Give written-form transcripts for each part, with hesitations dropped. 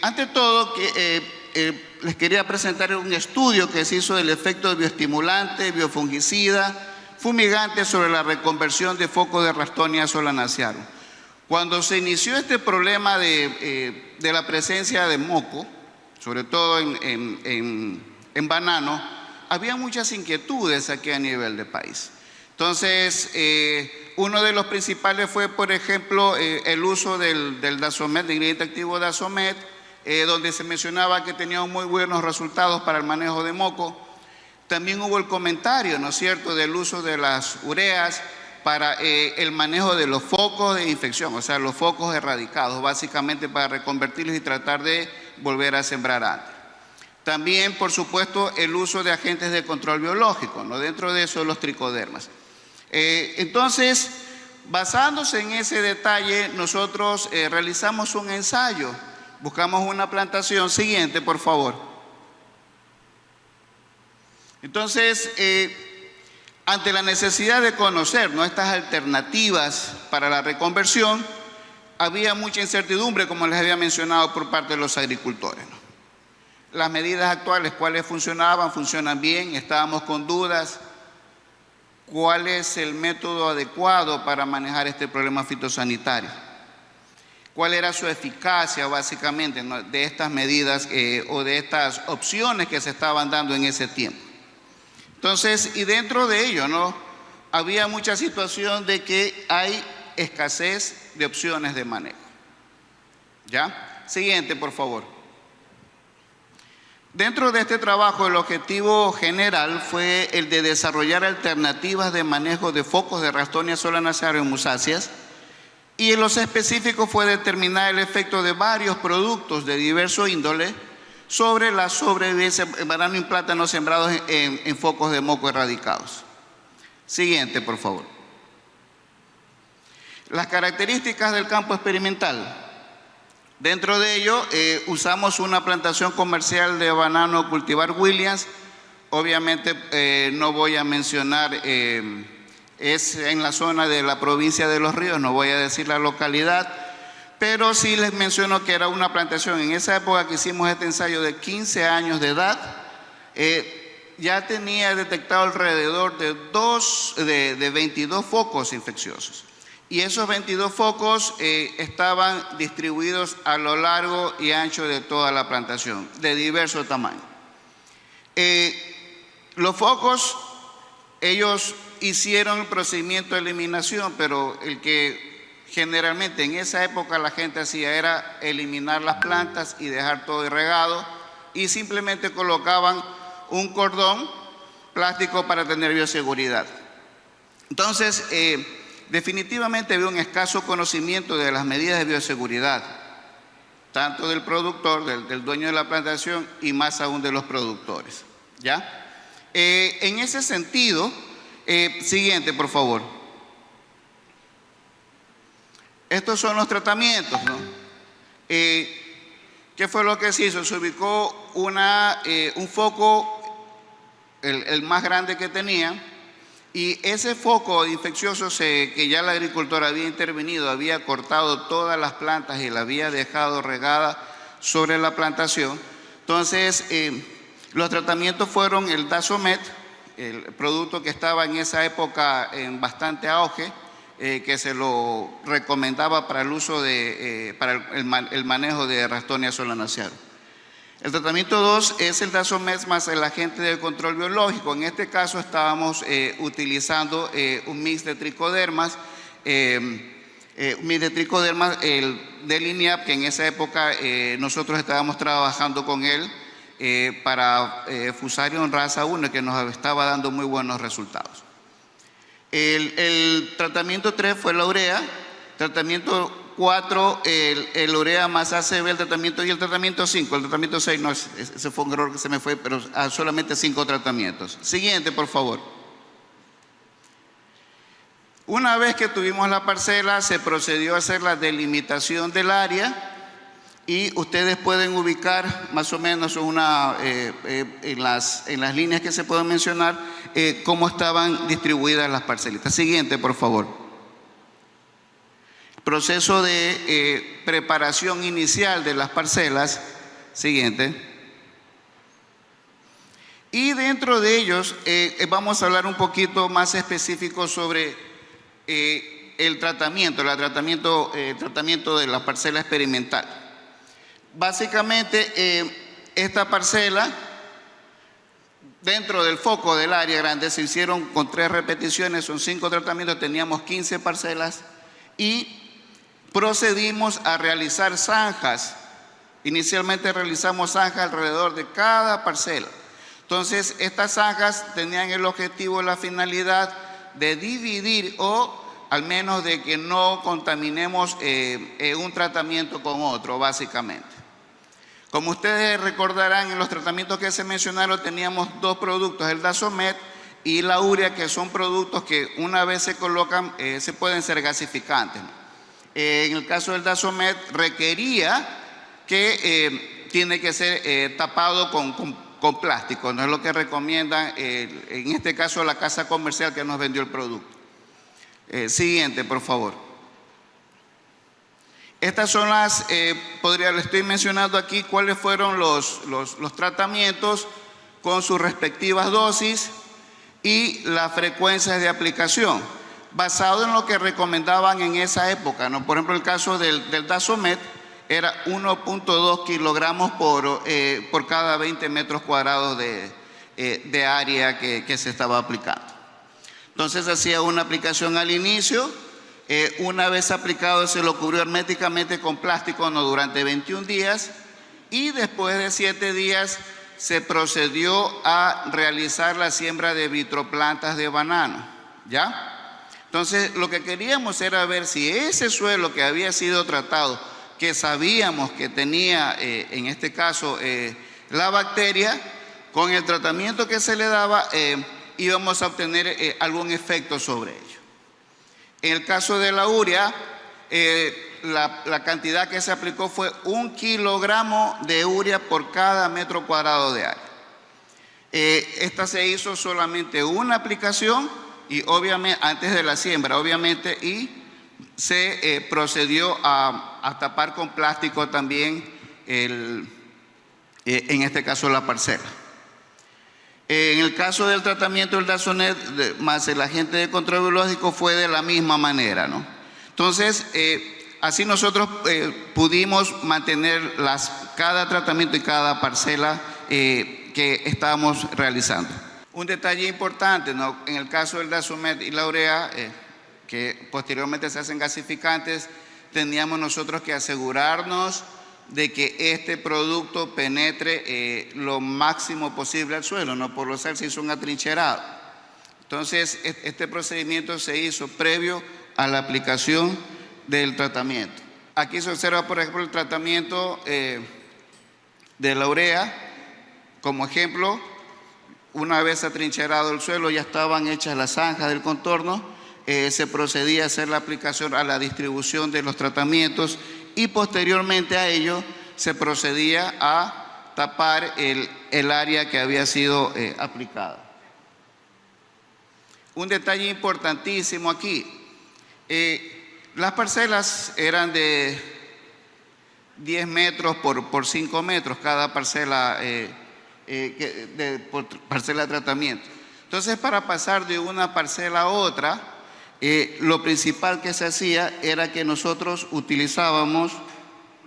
Ante todo, les quería presentar un estudio que se hizo del efecto de bioestimulante, biofungicida, fumigante sobre la reconversión de focos de Ralstonia solanacearum. Cuando se inició este problema de la presencia de moco, sobre todo en banano, había muchas inquietudes aquí a nivel de país. Entonces, uno de los principales fue, por ejemplo, el uso del Dasomet, del ingrediente activo Dasomet, donde se mencionaba que tenía muy buenos resultados para el manejo de moco. También hubo el comentario, ¿no es cierto?, del uso de las ureas para el manejo de los focos de infección, o sea, los focos erradicados, básicamente para reconvertirlos y tratar de volver a sembrar antes. También, por supuesto, el uso de agentes de control biológico, ¿no? Dentro de eso, los tricodermas. Entonces, basándose en ese detalle, nosotros realizamos un ensayo. Buscamos una plantación. Siguiente, por favor. Entonces, ante la necesidad de conocer, ¿no?, estas alternativas para la reconversión, había mucha incertidumbre, como les había mencionado, por parte de los agricultores, ¿no? Las medidas actuales, ¿cuáles funcionaban? ¿Funcionan bien? Estábamos con dudas. ¿Cuál es el método adecuado para manejar este problema fitosanitario? ¿Cuál era su eficacia, básicamente, ¿no?, de estas medidas o de estas opciones que se estaban dando en ese tiempo? Entonces, y dentro de ello, ¿no?, había mucha situación de que hay escasez de opciones de manejo. ¿Ya? Siguiente, por favor. Dentro de este trabajo, el objetivo general fue el de desarrollar alternativas de manejo de focos de Ralstonia solanacearum musáceas, y en los específicos fue determinar el efecto de varios productos de diverso índole sobre la sobrevivencia en banano y plátano sembrados en focos de moco erradicados. Siguiente, por favor. Las características del campo experimental. Dentro de ello, usamos una plantación comercial de banano cultivar Williams. Obviamente no voy a mencionar, es en la zona de la provincia de Los Ríos, no voy a decir la localidad, pero sí les menciono que era una plantación en esa época que hicimos este ensayo de 15 años de edad. Ya tenía detectado alrededor de 22 focos infecciosos. Y esos 22 focos estaban distribuidos a lo largo y ancho de toda la plantación, de diverso tamaño. Los focos, ellos hicieron el procedimiento de eliminación, pero el que generalmente en esa época la gente hacía era eliminar las plantas y dejar todo irregado, y simplemente colocaban un cordón plástico para tener bioseguridad. Entonces, definitivamente había un escaso conocimiento de las medidas de bioseguridad, tanto del productor, del dueño de la plantación, y más aún de los productores. ¿Ya? En ese sentido, siguiente, por favor. Estos son los tratamientos, ¿no? ¿Qué fue lo que se hizo? Se ubicó un foco, el más grande que tenía. Y ese foco infeccioso que ya el agricultor había intervenido, había cortado todas las plantas y la había dejado regada sobre la plantación. Entonces, los tratamientos fueron el Dasomet, el producto que estaba en esa época en bastante auge, que se lo recomendaba para el uso para el manejo de Ralstonia solanacearum. El tratamiento 2 es el Dasomet más el agente de control biológico. En este caso estábamos utilizando un mix de tricodermas, del INIAP, que en esa época nosotros estábamos trabajando con él para Fusarium raza 1, que nos estaba dando muy buenos resultados. El tratamiento 3 fue la urea, tratamiento 4, el urea más ACB, el tratamiento, y el tratamiento 5. El tratamiento 6 no, ese fue un error que se me fue, pero solamente 5 tratamientos. Siguiente, por favor. Una vez que tuvimos la parcela, se procedió a hacer la delimitación del área, y ustedes pueden ubicar más o menos en las líneas que se pueden mencionar cómo estaban distribuidas las parcelitas. Siguiente, por favor. El proceso de preparación inicial de las parcelas. Siguiente. Y dentro de ellos vamos a hablar un poquito más específico sobre el tratamiento de la parcela experimental. Básicamente, esta parcela, dentro del foco del área grande, se hicieron con 3 repeticiones, son 5 tratamientos, teníamos 15 parcelas y procedimos a realizar zanjas. Inicialmente realizamos zanjas alrededor de cada parcela. Entonces, estas zanjas tenían el objetivo, la finalidad de dividir o al menos de que no contaminemos un tratamiento con otro, básicamente. Como ustedes recordarán, en los tratamientos que se mencionaron teníamos 2 productos, el Dasomet y la urea, que son productos que una vez se colocan se pueden ser gasificantes. En el caso del Dasomet requería que tiene que ser tapado con plástico, no es lo que recomiendan en este caso la casa comercial que nos vendió el producto. Siguiente, por favor. Estas son las, le estoy mencionando aquí cuáles fueron los tratamientos con sus respectivas dosis y las frecuencias de aplicación, basado en lo que recomendaban en esa época, ¿no? Por ejemplo, el caso del Dasomet era 1.2 kilogramos por cada 20 metros cuadrados de área que se estaba aplicando. Entonces hacía una aplicación al inicio, una vez aplicado se lo cubrió herméticamente con plástico durante 21 días y después de 7 días se procedió a realizar la siembra de vitroplantas de banano, ¿ya? Entonces lo que queríamos era ver si ese suelo que había sido tratado, que sabíamos que tenía en este caso la bacteria, con el tratamiento que se le daba íbamos a obtener algún efecto sobre ello. En el caso de la urea, la cantidad que se aplicó fue 1 kilogramo de urea por cada metro cuadrado de área. Esta se hizo solamente una aplicación y obviamente antes de la siembra, obviamente, y se procedió a tapar con plástico también en este caso la parcela. En el caso del tratamiento del Dasonet más el agente de control biológico fue de la misma manera, ¿no? Entonces, así nosotros pudimos mantener cada tratamiento y cada parcela que estábamos realizando. Un detalle importante, ¿no? En el caso del Dasomet y la urea, que posteriormente se hacen gasificantes, teníamos nosotros que asegurarnos de que este producto penetre lo máximo posible al suelo, no por lo cual se hizo un atrincherado. Entonces, este procedimiento se hizo previo a la aplicación del tratamiento. Aquí se observa, por ejemplo, el tratamiento de la urea. Como ejemplo, una vez atrincherado el suelo, ya estaban hechas las zanjas del contorno, se procedía a hacer la aplicación, a la distribución de los tratamientos y posteriormente a ello se procedía a tapar el área que había sido aplicada. Un detalle importantísimo aquí, las parcelas eran de 10 metros por 5 metros cada parcela, por parcela de tratamiento. Entonces, para pasar de una parcela a otra, lo principal que se hacía era que nosotros utilizábamos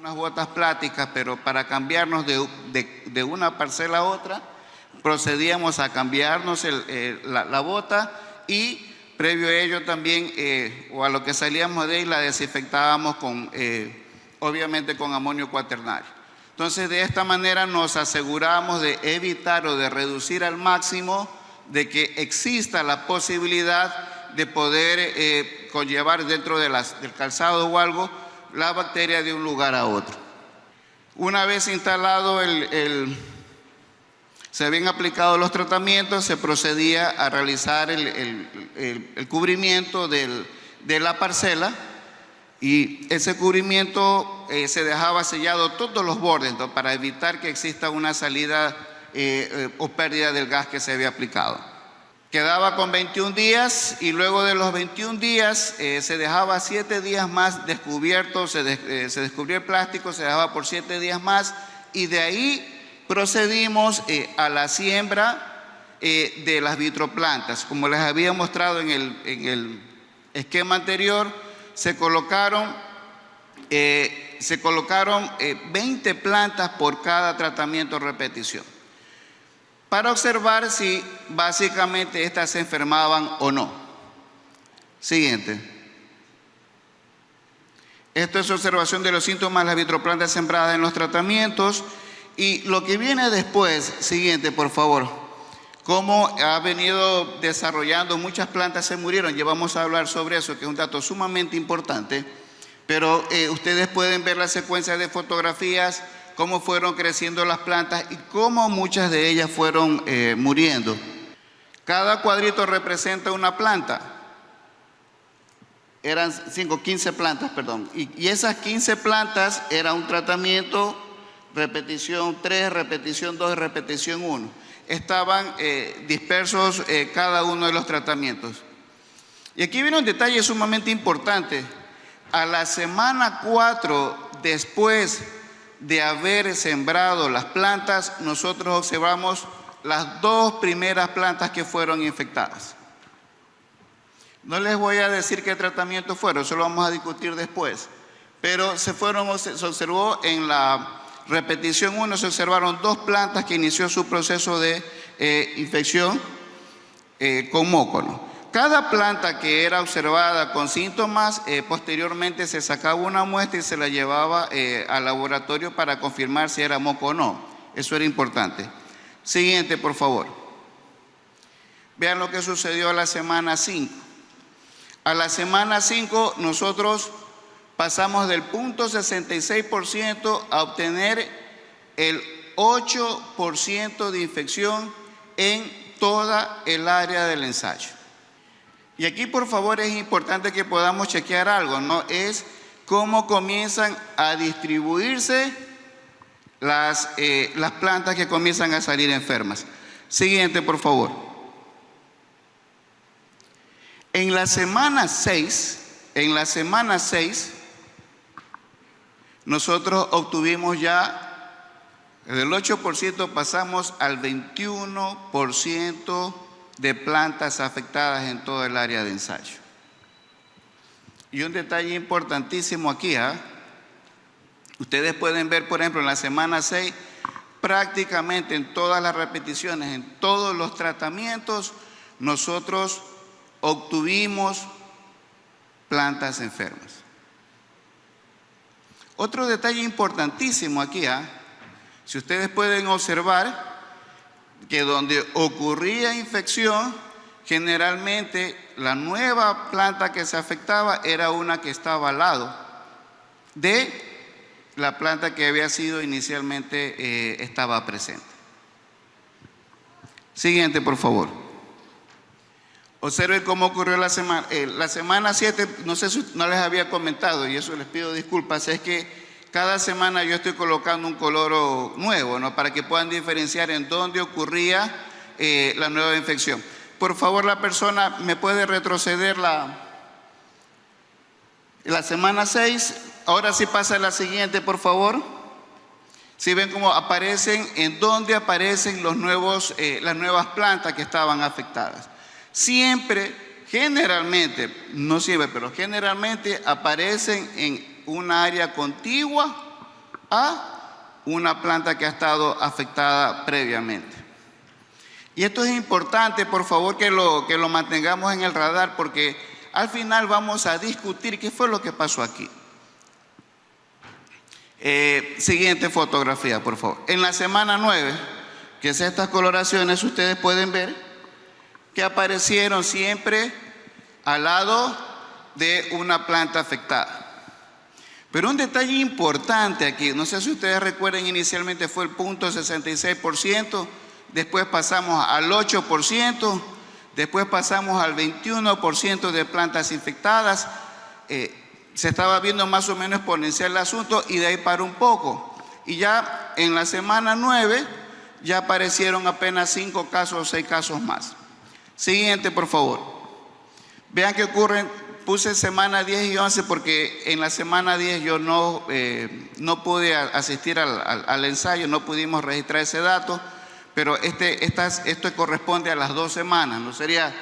unas botas plásticas, pero para cambiarnos de una parcela a otra, procedíamos a cambiarnos la bota y previo a ello también, o a lo que salíamos de ahí, la desinfectábamos obviamente con amonio cuaternario. Entonces, de esta manera nos aseguramos de evitar o de reducir al máximo de que exista la posibilidad de poder conllevar dentro del calzado o algo la bacteria de un lugar a otro. Una vez instalado se habían aplicado los tratamientos, se procedía a realizar el cubrimiento de la parcela y ese cubrimiento se dejaba sellado todos los bordes, ¿no? Para evitar que exista una salida o pérdida del gas que se había aplicado. Quedaba con 21 días y luego de los 21 días se dejaba 7 días más descubierto, se descubrió el plástico, se dejaba por 7 días más y de ahí procedimos a la siembra de las vitroplantas. Como les había mostrado en el esquema anterior, se colocaron 20 plantas por cada tratamiento o repetición, para observar si básicamente estas se enfermaban o no. Siguiente. Esto es observación de los síntomas de las vitroplantas sembradas en los tratamientos. Y lo que viene después, siguiente por favor, cómo ha venido desarrollando, muchas plantas se murieron, ya vamos a hablar sobre eso, que es un dato sumamente importante, pero ustedes pueden ver la secuencia de fotografías, cómo fueron creciendo las plantas y cómo muchas de ellas fueron muriendo. Cada cuadrito representa una planta. Eran 15 plantas, perdón. Y esas 15 plantas era un tratamiento, repetición 3, repetición 2 y repetición 1. Estaban dispersos cada uno de los tratamientos. Y aquí viene un detalle sumamente importante. A la semana 4, después de haber sembrado las plantas, nosotros observamos las 2 primeras plantas que fueron infectadas. No les voy a decir qué tratamientos fueron, eso lo vamos a discutir después, pero se observó en la repetición 1, se observaron 2 plantas que inició su proceso de infección con moco, ¿no? Cada planta que era observada con síntomas, posteriormente se sacaba una muestra y se la llevaba al laboratorio para confirmar si era moco o no. Eso era importante. Siguiente, por favor. Vean lo que sucedió a la semana 5. A la semana 5 nosotros pasamos del 0.66% a obtener el 8% de infección en toda el área del ensayo. Y aquí, por favor, es importante que podamos chequear algo, ¿no? Es cómo comienzan a distribuirse las plantas que comienzan a salir enfermas. Siguiente, por favor. En la semana 6, nosotros obtuvimos ya, del 8% pasamos al 21% de plantas afectadas en todo el área de ensayo. Y un detalle importantísimo aquí, ustedes pueden ver, por ejemplo, en la semana 6, prácticamente en todas las repeticiones, en todos los tratamientos, nosotros obtuvimos plantas enfermas. Otro detalle importantísimo aquí, si ustedes pueden observar, que donde ocurría infección, generalmente la nueva planta que se afectaba era una que estaba al lado de la planta que había sido inicialmente estaba presente. Siguiente, por favor. Observen cómo ocurrió la semana 7, no sé si no les había comentado, y eso les pido disculpas, es que cada semana yo estoy colocando un color nuevo, ¿no? Para que puedan diferenciar en dónde ocurría la nueva infección. Por favor, la persona me puede retroceder la semana 6. Ahora sí pasa a la siguiente, por favor. Si ven cómo aparecen, en dónde aparecen las nuevas plantas que estaban afectadas. Siempre, generalmente, no siempre, pero generalmente aparecen en una área contigua a una planta que ha estado afectada previamente. Y esto es importante, por favor, que lo mantengamos en el radar, porque al final vamos a discutir qué fue lo que pasó aquí. Siguiente fotografía, por favor. En la semana 9, que es estas coloraciones, ustedes pueden ver que aparecieron siempre al lado de una planta afectada. Pero un detalle importante aquí, no sé si ustedes recuerdan, inicialmente fue el 0.66%, después pasamos al 8%, después pasamos al 21% de plantas infectadas. Se estaba viendo más o menos exponencial el asunto y de ahí paró un poco. Y ya en la semana 9 ya aparecieron apenas 5 casos o 6 casos más. Siguiente, por favor. Vean qué ocurre. Puse semana 10 y 11 porque en la semana 10 yo no pude asistir al ensayo, no pudimos registrar ese dato, pero esto corresponde a las 2 semanas, ¿no? Sería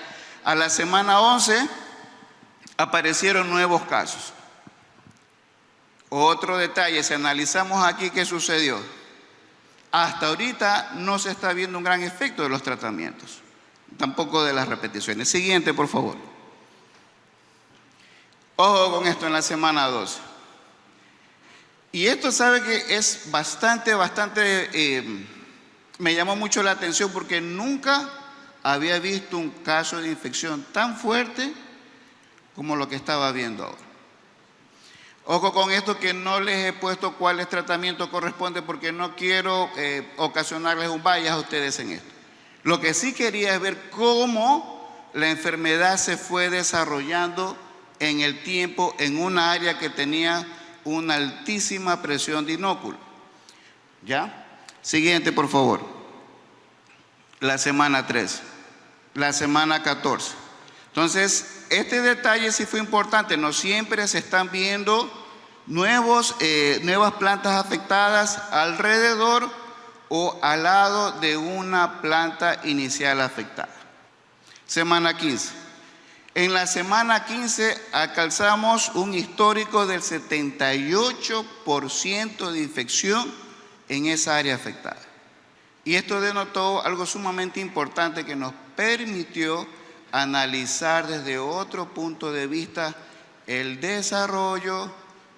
a la semana 11 aparecieron nuevos casos. Otro detalle, si analizamos aquí qué sucedió, hasta ahorita no se está viendo un gran efecto de los tratamientos, tampoco de las repeticiones. Siguiente, por favor. Ojo con esto en la semana 12. Y esto sabe que es bastante, me llamó mucho la atención porque nunca había visto un caso de infección tan fuerte como lo que estaba viendo ahora. Ojo con esto que no les he puesto cuál tratamiento corresponde porque no quiero ocasionarles un bias a ustedes en esto. Lo que sí quería es ver cómo la enfermedad se fue desarrollando en el tiempo en una área que tenía una altísima presión de inóculo. ¿Ya? Siguiente, por favor. La semana 13. La semana 14. Entonces, este detalle sí fue importante. No siempre se están viendo nuevas plantas afectadas alrededor o al lado de una planta inicial afectada. Semana 15. En la semana 15 alcanzamos un histórico del 78% de infección en esa área afectada. Y esto denotó algo sumamente importante que nos permitió analizar desde otro punto de vista el desarrollo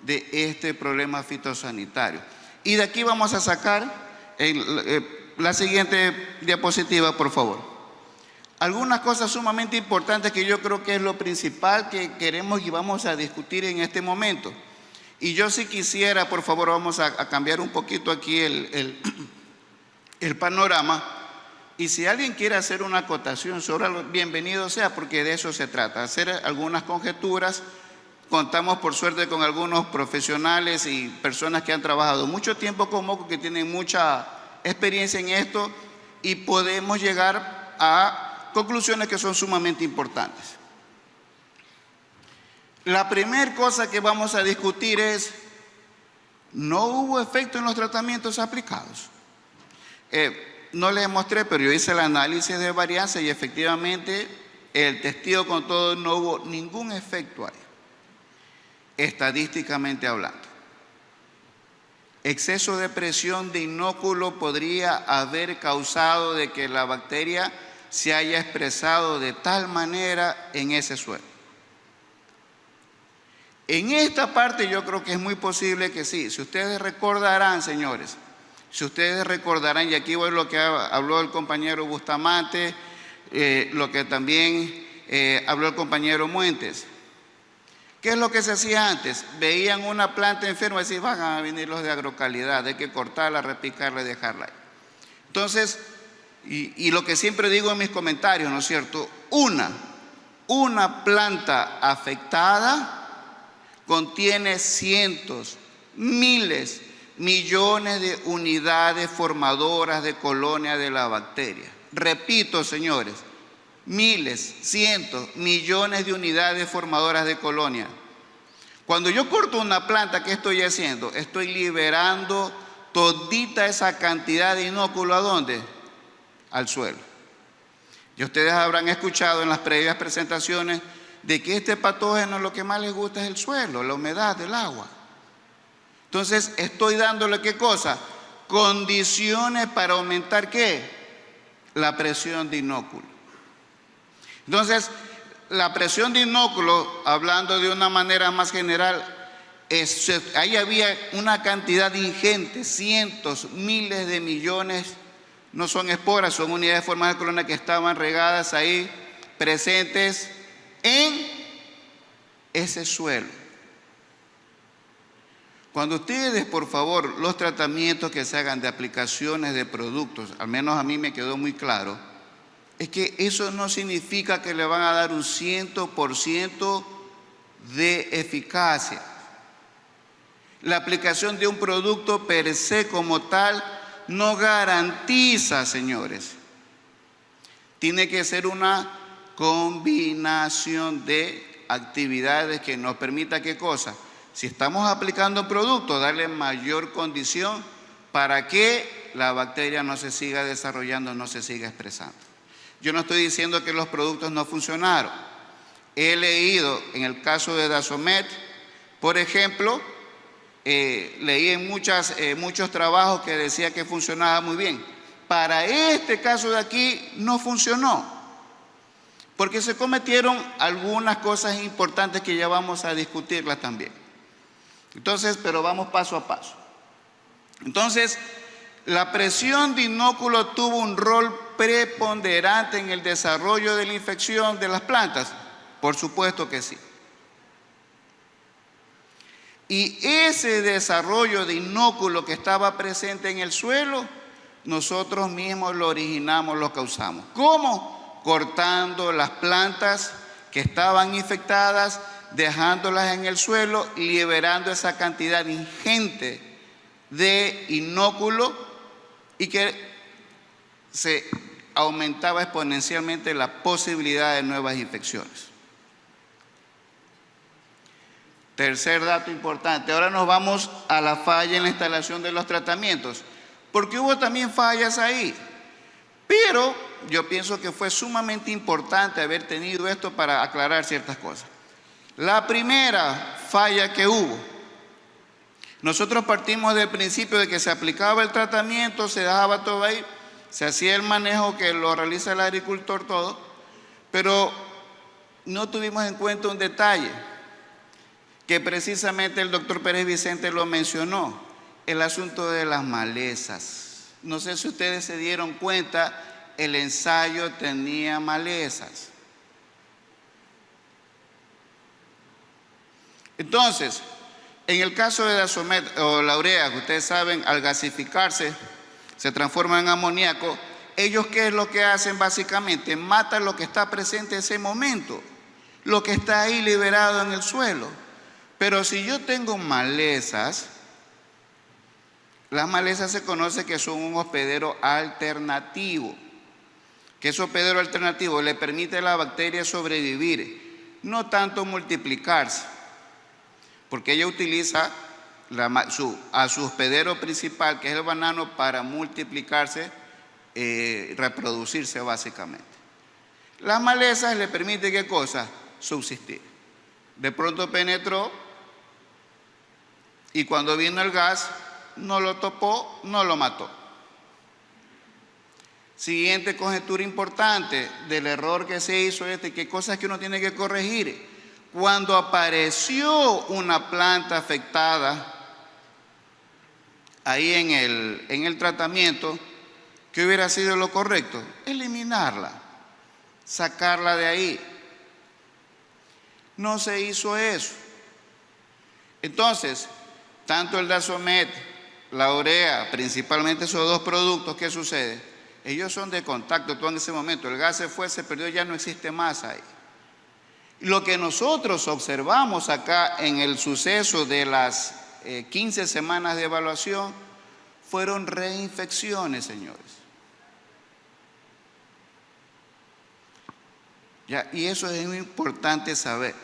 de este problema fitosanitario. Y de aquí vamos a sacar la siguiente diapositiva, por favor. Algunas cosas sumamente importantes que yo creo que es lo principal que queremos y vamos a discutir en este momento. Y yo sí quisiera, por favor, vamos a cambiar un poquito aquí el panorama. Y si alguien quiere hacer una acotación sobre algo, bienvenido sea, porque de eso se trata, hacer algunas conjeturas. Contamos por suerte con algunos profesionales y personas que han trabajado mucho tiempo con Moco, que tienen mucha experiencia en esto y podemos llegar a conclusiones que son sumamente importantes. La primera cosa que vamos a discutir es, no hubo efecto en los tratamientos aplicados. No les mostré, pero yo hice el análisis de varianza y efectivamente el testigo con todo no hubo ningún efecto ahí, estadísticamente hablando. Exceso de presión de inóculo podría haber causado de que la bacteria se haya expresado de tal manera en ese suelo. En esta parte yo creo que es muy posible que sí. Si ustedes recordarán, señores, si ustedes recordarán, y aquí voy lo que habló el compañero Bustamante, lo que también habló el compañero Muentes. ¿Qué es lo que se hacía antes? Veían una planta enferma y decían, van a venir los de agrocalidad, hay que cortarla, repicarla y dejarla ahí. Entonces, y lo que siempre digo en mis comentarios, ¿no es cierto? Una planta afectada contiene cientos, miles, millones de unidades formadoras de colonia de la bacteria. Repito, señores, miles, cientos, millones de unidades formadoras de colonia. Cuando yo corto una planta, ¿qué estoy haciendo? Estoy liberando todita esa cantidad de inóculo, ¿a dónde? Al suelo. Y ustedes habrán escuchado en las previas presentaciones de que este patógeno lo que más les gusta es el suelo, la humedad del agua. Entonces estoy dándole ¿qué cosa? Condiciones para aumentar ¿qué? La presión de inóculo. Entonces la presión de inóculo, hablando de una manera más general, ahí había una cantidad ingente, cientos, miles de millones. No son esporas, son unidades formadas de colonia que estaban regadas ahí, presentes en ese suelo. Cuando ustedes, por favor, los tratamientos que se hagan de aplicaciones de productos, al menos a mí me quedó muy claro, es que eso no significa que le van a dar un 100% de eficacia. La aplicación de un producto per se como tal no garantiza, señores. Tiene que ser una combinación de actividades que nos permita, ¿qué cosa? Si estamos aplicando un producto, darle mayor condición para que la bacteria no se siga desarrollando, no se siga expresando. Yo no estoy diciendo que los productos no funcionaron. He leído en el caso de Dasomet, por ejemplo, leí en muchos trabajos que decía que funcionaba muy bien. Para este caso de aquí no funcionó, porque se cometieron algunas cosas importantes que ya vamos a discutirlas también. Entonces, pero vamos paso a paso. Entonces, la presión de inóculo tuvo un rol preponderante en el desarrollo de la infección de las plantas. Por supuesto que sí. Y ese desarrollo de inóculo que estaba presente en el suelo, nosotros mismos lo originamos, lo causamos. ¿Cómo? Cortando las plantas que estaban infectadas, dejándolas en el suelo, liberando esa cantidad ingente de inóculo y que se aumentaba exponencialmente la posibilidad de nuevas infecciones. Tercer dato importante, ahora nos vamos a la falla en la instalación de los tratamientos, porque hubo también fallas ahí, pero yo pienso que fue sumamente importante haber tenido esto para aclarar ciertas cosas. La primera falla que hubo, nosotros partimos del principio de que se aplicaba el tratamiento, se dejaba todo ahí, se hacía el manejo que lo realiza el agricultor todo, pero no tuvimos en cuenta un detalle que precisamente el doctor Pérez Vicente lo mencionó, el asunto de las malezas. No sé si ustedes se dieron cuenta, el ensayo tenía malezas. Entonces, en el caso de Dasomet o la urea, que ustedes saben, al gasificarse, se transforma en amoníaco. Ellos, ¿qué es lo que hacen básicamente? Matan lo que está presente en ese momento, lo que está ahí liberado en el suelo. Pero si yo tengo malezas, las malezas se conoce que son un hospedero alternativo, que ese hospedero alternativo le permite a la bacteria sobrevivir, no tanto multiplicarse, porque ella utiliza a su hospedero principal, que es el banano, para multiplicarse, reproducirse básicamente. Las malezas le permiten, ¿qué cosa? Subsistir. De pronto penetró y cuando vino el gas, no lo topó, no lo mató. Siguiente conjetura importante del error que se hizo, qué cosas que uno tiene que corregir. Cuando apareció una planta afectada ahí en el tratamiento, ¿qué hubiera sido lo correcto? Eliminarla, sacarla de ahí. No se hizo eso. Entonces, tanto el Dasomet, la urea, principalmente esos dos productos, ¿qué sucede? Ellos son de contacto todo en ese momento. El gas se fue, se perdió, ya no existe más ahí. Lo que nosotros observamos acá en el suceso de las 15 semanas de evaluación fueron reinfecciones, señores. Ya, y eso es muy importante saber.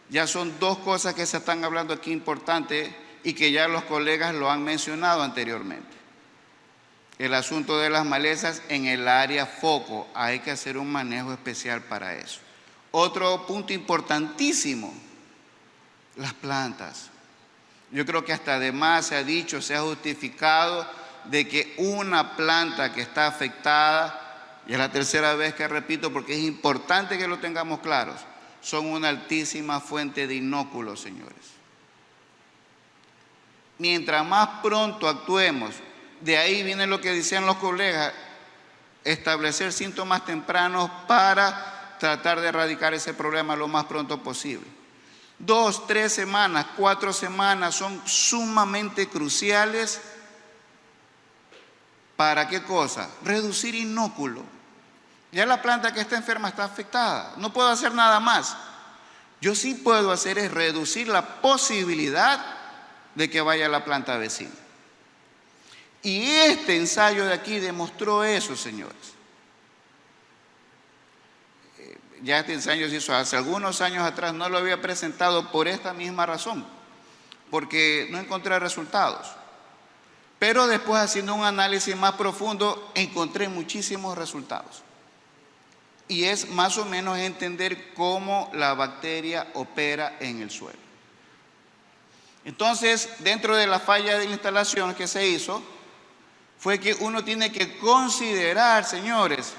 Ya son dos cosas que se están hablando aquí importantes y que ya los colegas lo han mencionado anteriormente. El asunto de las malezas en el área foco, hay que hacer un manejo especial para eso. Otro punto importantísimo, las plantas. Yo creo que hasta además se ha dicho, se ha justificado de que una planta que está afectada, y es la tercera vez que repito porque es importante que lo tengamos claros, son una altísima fuente de inóculos, señores. Mientras más pronto actuemos, de ahí viene lo que decían los colegas, establecer síntomas tempranos para tratar de erradicar ese problema lo más pronto posible. 2, 3 semanas, 4 semanas son sumamente cruciales. ¿Para qué cosa? Reducir inóculo. Ya la planta que está enferma está afectada, no puedo hacer nada más. Yo sí puedo hacer es reducir la posibilidad de que vaya a la planta vecina. Y este ensayo de aquí demostró eso, señores. ya este ensayo se hizo hace algunos años atrás, no lo había presentado por esta misma razón, porque no encontré resultados. Pero después, haciendo un análisis más profundo, encontré muchísimos resultados. Y es más o menos entender cómo la bacteria opera en el suelo. Entonces, dentro de la falla de la instalación que se hizo, fue que uno tiene que considerar, señores,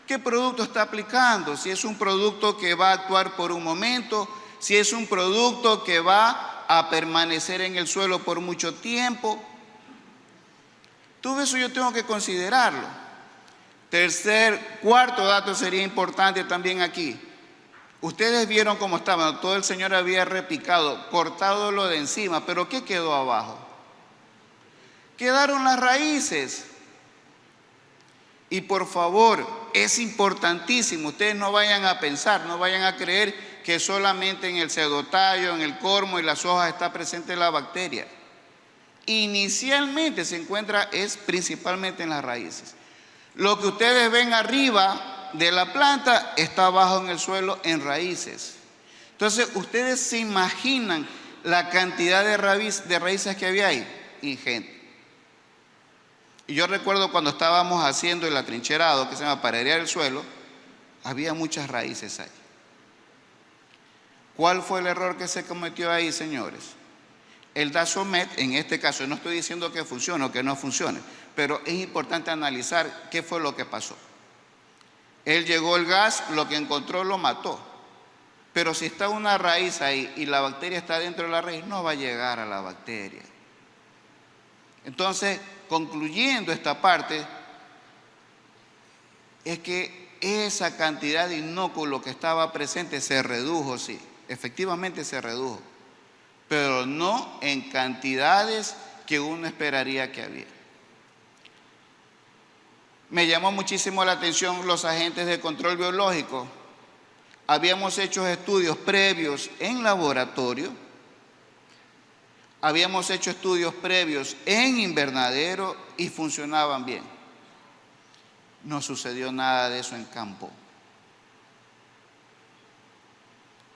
qué producto está aplicando, si es un producto que va a actuar por un momento, si es un producto que va a permanecer en el suelo por mucho tiempo. Todo eso yo tengo que considerarlo. Cuarto dato sería importante también aquí. Ustedes vieron cómo estaba, todo el Señor había repicado, cortado lo de encima, pero ¿qué quedó abajo? Quedaron las raíces. Y por favor, es importantísimo, ustedes no vayan a pensar, no vayan a creer que solamente en el pseudotallo, en el cormo y las hojas está presente la bacteria. Inicialmente se encuentra principalmente en las raíces. Lo que ustedes ven arriba de la planta está abajo en el suelo en raíces. Entonces, ustedes se imaginan la cantidad de raíces que había ahí, ingente. Y yo recuerdo cuando estábamos haciendo el atrincherado, que se llama para airear el suelo, había muchas raíces ahí. ¿Cuál fue el error que se cometió ahí, señores? El Dasomet, en este caso, no estoy diciendo que funcione o que no funcione, pero es importante analizar qué fue lo que pasó. Él llegó el gas, lo que encontró lo mató. Pero si está una raíz ahí y la bacteria está dentro de la raíz, no va a llegar a la bacteria. Entonces, concluyendo esta parte, es que esa cantidad de inóculo que estaba presente se redujo, sí, efectivamente se redujo, pero no en cantidades que uno esperaría que había. Me llamó muchísimo la atención los agentes de control biológico. Habíamos hecho estudios previos en laboratorio, habíamos hecho estudios previos en invernadero y funcionaban bien. No sucedió nada de eso en campo.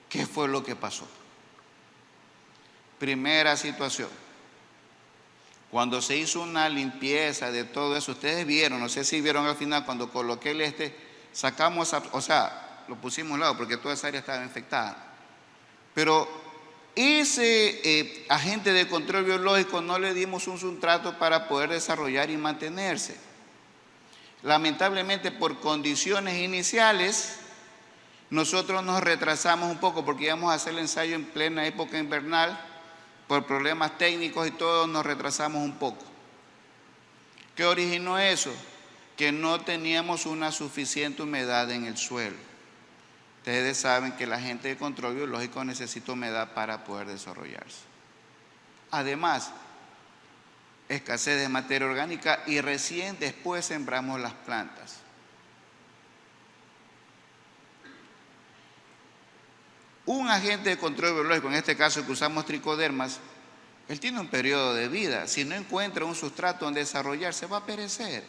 ¿Qué fue lo que pasó? Primera situación. Cuando se hizo una limpieza de todo eso, ustedes vieron, no sé si vieron al final cuando coloqué el sacamos, lo pusimos a un lado porque toda esa área estaba infectada. Pero ese agente de control biológico no le dimos un sustrato para poder desarrollar y mantenerse. Lamentablemente, por condiciones iniciales, nosotros nos retrasamos un poco porque íbamos a hacer el ensayo en plena época invernal. Por problemas técnicos y todo, nos retrasamos un poco. ¿Qué originó eso? Que no teníamos una suficiente humedad en el suelo. Ustedes saben que el agente de control biológico necesita humedad para poder desarrollarse. Además, escasez de materia orgánica y recién después sembramos las plantas. Un agente de control biológico, en este caso que usamos tricodermas, él tiene un periodo de vida. Si no encuentra un sustrato donde desarrollarse, va a perecer.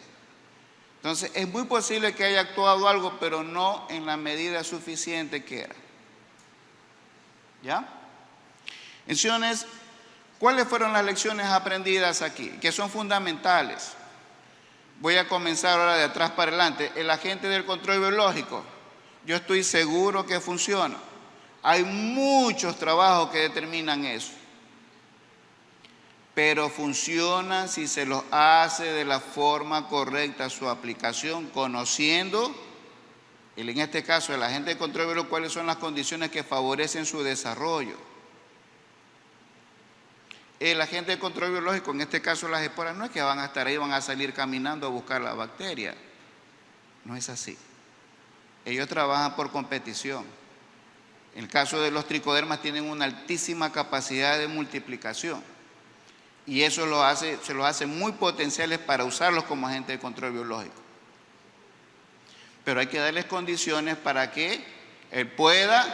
Entonces, es muy posible que haya actuado algo, pero no en la medida suficiente que era. ¿Ya? Entonces, ¿cuáles fueron las lecciones aprendidas aquí? Que son fundamentales. Voy a comenzar ahora de atrás para adelante. El agente del control biológico, yo estoy seguro que funciona. Hay muchos trabajos que determinan eso, pero funcionan si se los hace de la forma correcta su aplicación, conociendo, en este caso el agente de control biológico, cuáles son las condiciones que favorecen su desarrollo. El agente de control biológico, en este caso las esporas, no es que van a estar ahí, van a salir caminando a buscar la bacteria. No es así. Ellos trabajan por competición. En el caso de los tricodermas tienen una altísima capacidad de multiplicación y eso se los hace muy potenciales para usarlos como agente de control biológico. Pero hay que darles condiciones para que él pueda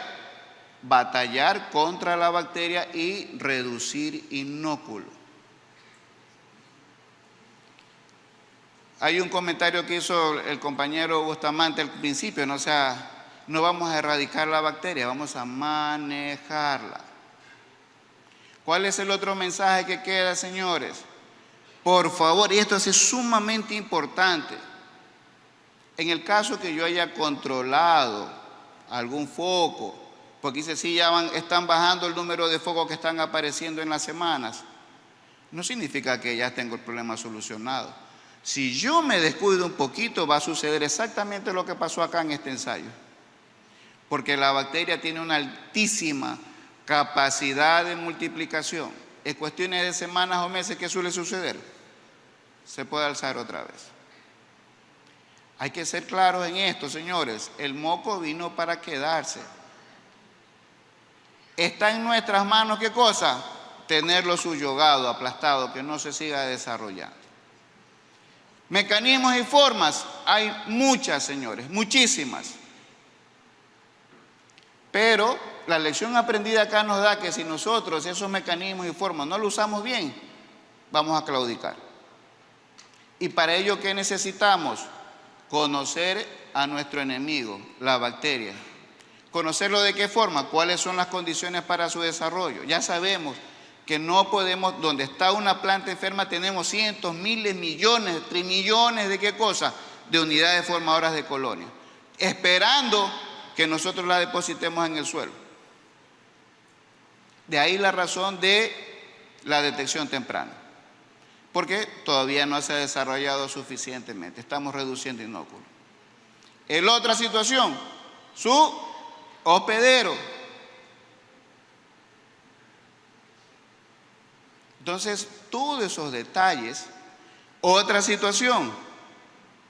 batallar contra la bacteria y reducir inóculo. Hay un comentario que hizo el compañero Bustamante al principio, ¿no? O sea, No vamos a erradicar la bacteria, vamos a manejarla. ¿Cuál es el otro mensaje que queda, señores? Por favor, y esto es sumamente importante, en el caso que yo haya controlado algún foco, porque dice, sí, están bajando el número de focos que están apareciendo en las semanas, no significa que ya tengo el problema solucionado. Si yo me descuido un poquito, va a suceder exactamente lo que pasó acá en este ensayo, porque la bacteria tiene una altísima capacidad de multiplicación. En cuestiones de semanas o meses, ¿qué suele suceder? Se puede alzar otra vez. Hay que ser claros en esto, señores. El moco vino para quedarse. Está en nuestras manos, ¿qué cosa? Tenerlo subyugado, aplastado, que no se siga desarrollando. Mecanismos y formas, hay muchas, señores, muchísimas. Pero la lección aprendida acá nos da que si nosotros esos mecanismos y formas no los usamos bien, vamos a claudicar. Y para ello, ¿qué necesitamos? Conocer a nuestro enemigo, la bacteria. ¿Conocerlo de qué forma? ¿Cuáles son las condiciones para su desarrollo? Ya sabemos que no podemos, donde está una planta enferma tenemos cientos, miles, millones, trimillones de qué cosa, de unidades formadoras de colonias, esperando que nosotros la depositemos en el suelo. De ahí la razón de la detección temprana, porque todavía no se ha desarrollado suficientemente, estamos reduciendo inóculos. En otra situación, su hospedero. Entonces, todos esos detalles. Otra situación,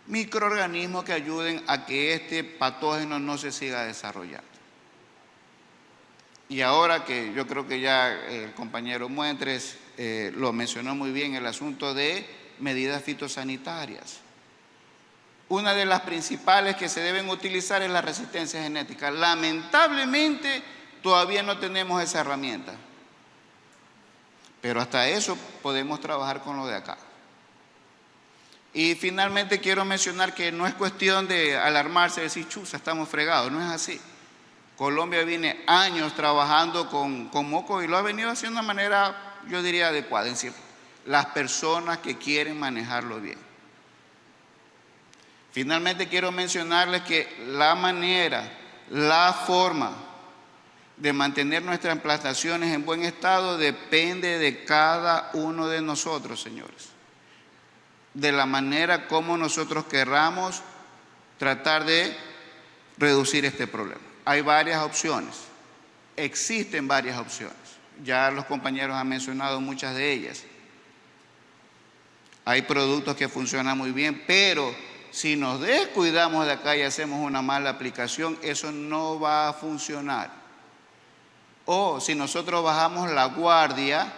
microorganismos que ayuden a que este patógeno no se siga desarrollando. Y ahora que yo creo que ya el compañero Muentres lo mencionó muy bien, el asunto de medidas fitosanitarias. Una de las principales que se deben utilizar es la resistencia genética. Lamentablemente todavía no tenemos esa herramienta, pero hasta eso podemos trabajar con lo de acá. Y finalmente quiero mencionar que no es cuestión de alarmarse y decir, chusa, estamos fregados, no es así. Colombia viene años trabajando con moco y lo ha venido haciendo de manera, yo diría, adecuada, es decir, las personas que quieren manejarlo bien. Finalmente quiero mencionarles que la manera, la forma de mantener nuestras plantaciones en buen estado depende de cada uno de nosotros, señores. De la manera como nosotros querramos tratar de reducir este problema. Hay varias opciones, existen varias opciones. Ya los compañeros han mencionado muchas de ellas. Hay productos que funcionan muy bien, pero si nos descuidamos de acá y hacemos una mala aplicación, eso no va a funcionar. O si nosotros bajamos la guardia,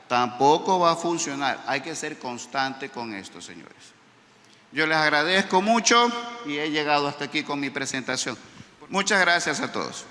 tampoco va a funcionar. Hay que ser constante con esto, señores. Yo les agradezco mucho y he llegado hasta aquí con mi presentación. Muchas gracias a todos.